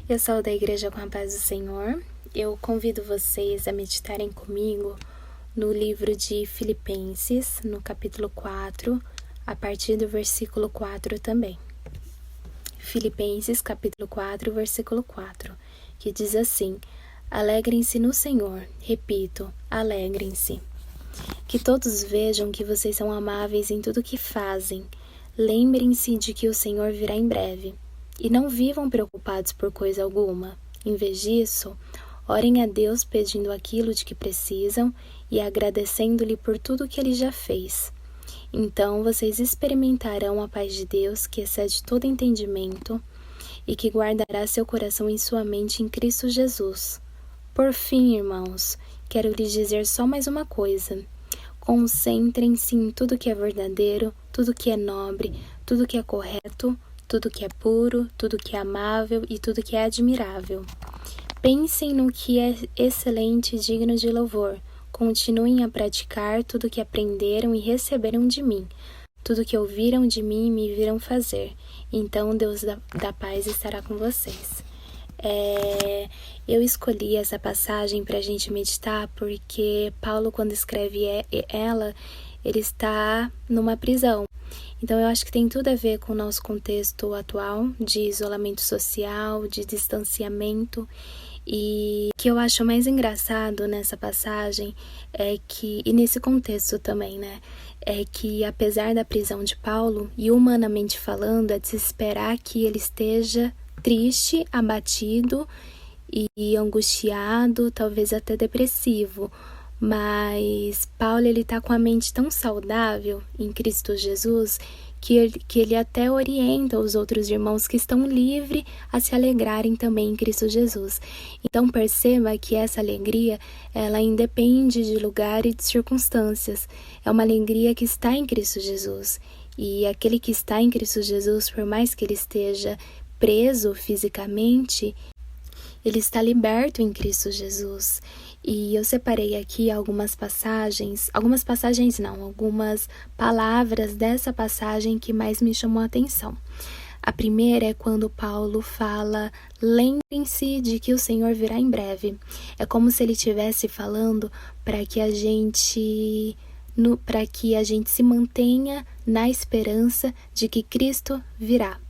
Eu sou da Igreja com a Paz do Senhor. Eu convido vocês a meditarem comigo no livro de Filipenses, no capítulo 4, a partir do versículo 4 também. Filipenses, capítulo 4, versículo 4, que diz assim: Alegrem-se no Senhor. Repito, alegrem-se. Que todos vejam que vocês são amáveis em tudo que fazem. Lembrem-se de que o Senhor virá em breve. E não vivam preocupados por coisa alguma. Em vez disso, orem a Deus pedindo aquilo de que precisam e agradecendo-lhe por tudo que Ele já fez. Então vocês experimentarão a paz de Deus, que excede todo entendimento, e que guardará seu coração e sua mente em Cristo Jesus. Por fim, irmãos, quero lhes dizer só mais uma coisa. Concentrem-se em tudo que é verdadeiro, tudo que é nobre, tudo que é correto, tudo que é puro, tudo que é amável e tudo que é admirável. Pensem no que é excelente e digno de louvor. Continuem a praticar tudo que aprenderam e receberam de mim, tudo que ouviram de mim e me viram fazer. Então Deus da paz estará com vocês. Eu escolhi essa passagem para a gente meditar porque Paulo, quando escreve ela, ele está numa prisão. Então eu acho que tem tudo a ver com o nosso contexto atual de isolamento social, de distanciamento. E o que eu acho mais engraçado nessa passagem é que, e nesse contexto também, né, é que apesar da prisão de Paulo, e humanamente falando, é de se esperar que ele esteja triste, abatido e angustiado, talvez até depressivo. Mas Paulo, ele tá com a mente tão saudável em Cristo Jesus que ele até orienta os outros irmãos que estão livres a se alegrarem também em Cristo Jesus. Então perceba que essa alegria, ela independe de lugar e de circunstâncias. É uma alegria que está em Cristo Jesus. E aquele que está em Cristo Jesus, por mais que ele esteja preso fisicamente, ele está liberto em Cristo Jesus. E eu separei aqui algumas palavras dessa passagem que mais me chamou a atenção. A primeira é quando Paulo fala: lembrem-se de que o Senhor virá em breve. É como se ele estivesse falando para que a gente se mantenha na esperança de que Cristo virá.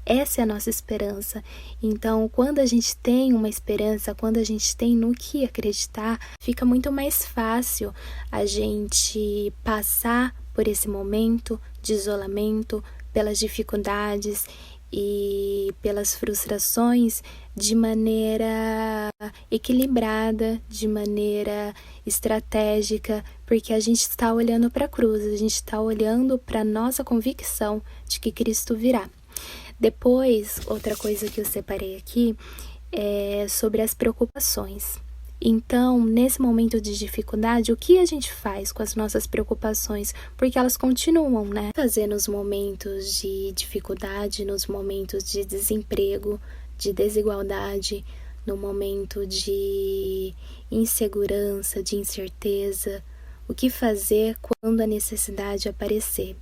Essa é a nossa esperança. Então, quando a gente tem uma esperança, quando a gente tem no que acreditar, fica muito mais fácil a gente passar por esse momento de isolamento, pelas dificuldades e pelas frustrações de maneira equilibrada, de maneira estratégica, porque a gente está olhando para a cruz, a gente está olhando para a nossa convicção de que Cristo virá. Depois, outra coisa que eu separei aqui é sobre as preocupações. Então, nesse momento de dificuldade, o que a gente faz com as nossas preocupações? Porque elas continuam, né? Fazer nos momentos de dificuldade, nos momentos de desemprego, de desigualdade, no momento de insegurança, de incerteza. O que fazer quando a necessidade aparecer?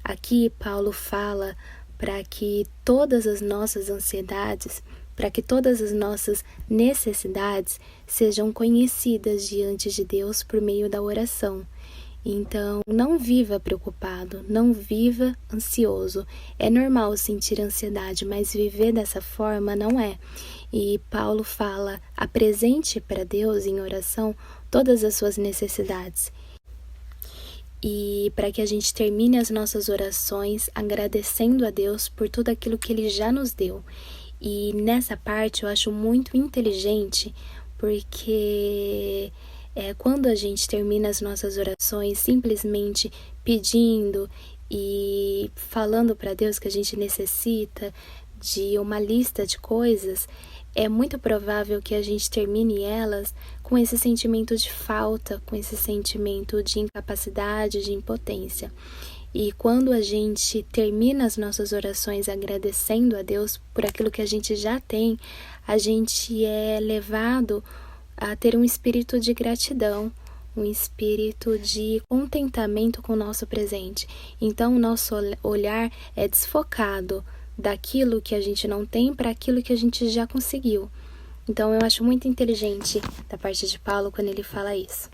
Aqui, Paulo fala para que todas as nossas ansiedades, para que todas as nossas necessidades sejam conhecidas diante de Deus por meio da oração. Então, não viva preocupado, não viva ansioso. É normal sentir ansiedade, mas viver dessa forma não é. E Paulo fala: apresente para Deus em oração todas as suas necessidades. E para que a gente termine as nossas orações agradecendo a Deus por tudo aquilo que Ele já nos deu. E nessa parte eu acho muito inteligente, porque quando a gente termina as nossas orações simplesmente pedindo e falando para Deus que a gente necessita de uma lista de coisas, é muito provável que a gente termine elas com esse sentimento de falta, com esse sentimento de incapacidade, de impotência. E quando a gente termina as nossas orações agradecendo a Deus por aquilo que a gente já tem, a gente é levado a ter um espírito de gratidão, um espírito de contentamento com o nosso presente. Então, o nosso olhar é desfocado daquilo que a gente não tem para aquilo que a gente já conseguiu. Então, eu acho muito inteligente da parte de Paulo quando ele fala isso.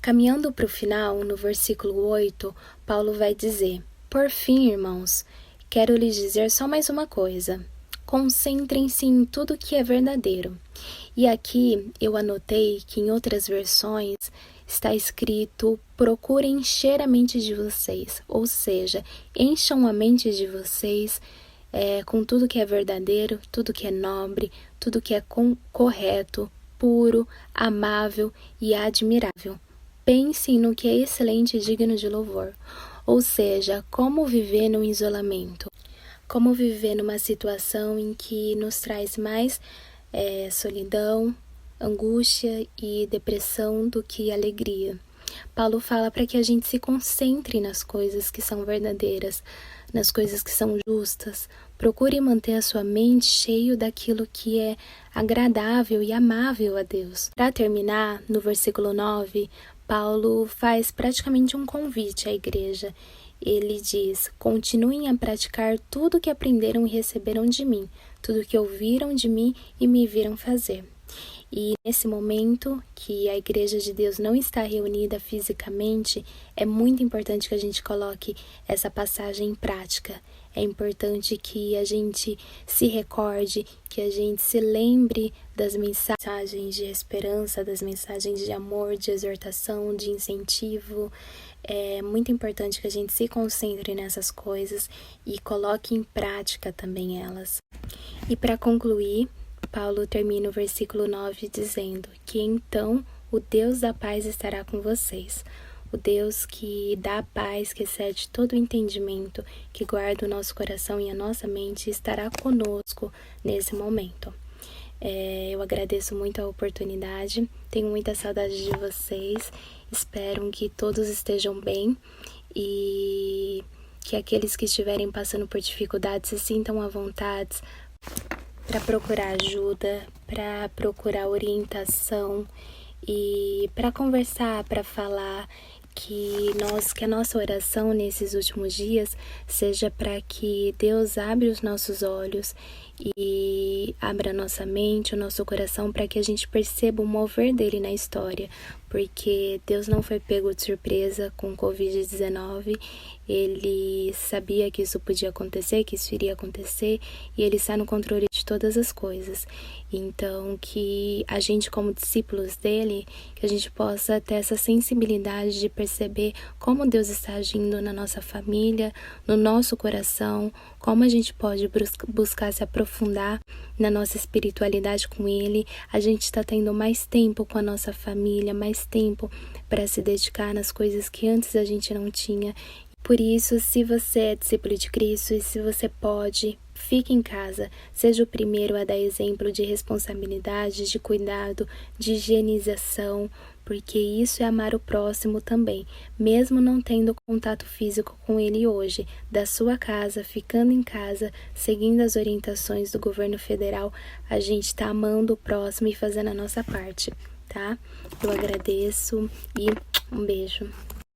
Caminhando para o final, no versículo 8, Paulo vai dizer: por fim, irmãos, quero lhes dizer só mais uma coisa. Concentrem-se em tudo que é verdadeiro. E aqui eu anotei que em outras versões está escrito: procurem encher a mente de vocês, ou seja, encham a mente de vocês com tudo que é verdadeiro, tudo que é nobre, tudo que é correto, puro, amável e admirável. Pensem no que é excelente e digno de louvor, ou seja, como viver no isolamento, como viver numa situação em que nos traz mais solidão, angústia e depressão do que alegria. Paulo fala para que a gente se concentre nas coisas que são verdadeiras, nas coisas que são justas. Procure manter a sua mente cheio daquilo que é agradável e amável a Deus. Para terminar, no versículo 9, Paulo faz praticamente um convite à igreja. Ele diz: continuem a praticar tudo o que aprenderam e receberam de mim, tudo o que ouviram de mim e me viram fazer. E nesse momento que a Igreja de Deus não está reunida fisicamente, é muito importante que a gente coloque essa passagem em prática. É importante que a gente se recorde, que a gente se lembre das mensagens de esperança, das mensagens de amor, de exortação, de incentivo. É muito importante que a gente se concentre nessas coisas e coloque em prática também elas. E para concluir, Paulo termina o versículo 9 dizendo que então o Deus da paz estará com vocês. O Deus que dá a paz, que excede todo o entendimento, que guarda o nosso coração e a nossa mente, estará conosco nesse momento. Eu agradeço muito a oportunidade, tenho muita saudade de vocês, espero que todos estejam bem e que aqueles que estiverem passando por dificuldades se sintam à vontade para procurar ajuda, para procurar orientação e para conversar, para falar, que a nossa oração nesses últimos dias seja para que Deus abra os nossos olhos e abra a nossa mente, o nosso coração, para que a gente perceba o mover dele na história, porque Deus não foi pego de surpresa com o Covid-19, ele sabia que isso podia acontecer, que isso iria acontecer, e ele está no controle de todas as coisas. Então, que a gente, como discípulos dele, que a gente possa ter essa sensibilidade de perceber como Deus está agindo na nossa família, no nosso coração, como a gente pode buscar se aprofundar na nossa espiritualidade com ele. A gente está tendo mais tempo com a nossa família, mais tempo para se dedicar nas coisas que antes a gente não tinha. Por isso, se você é discípulo de Cristo e se você pode, fique em casa, seja o primeiro a dar exemplo de responsabilidade, de cuidado, de higienização, porque isso é amar o próximo também, mesmo não tendo contato físico com ele hoje, da sua casa, ficando em casa, seguindo as orientações do governo federal, a gente está amando o próximo e fazendo a nossa parte, tá? Eu agradeço e um beijo.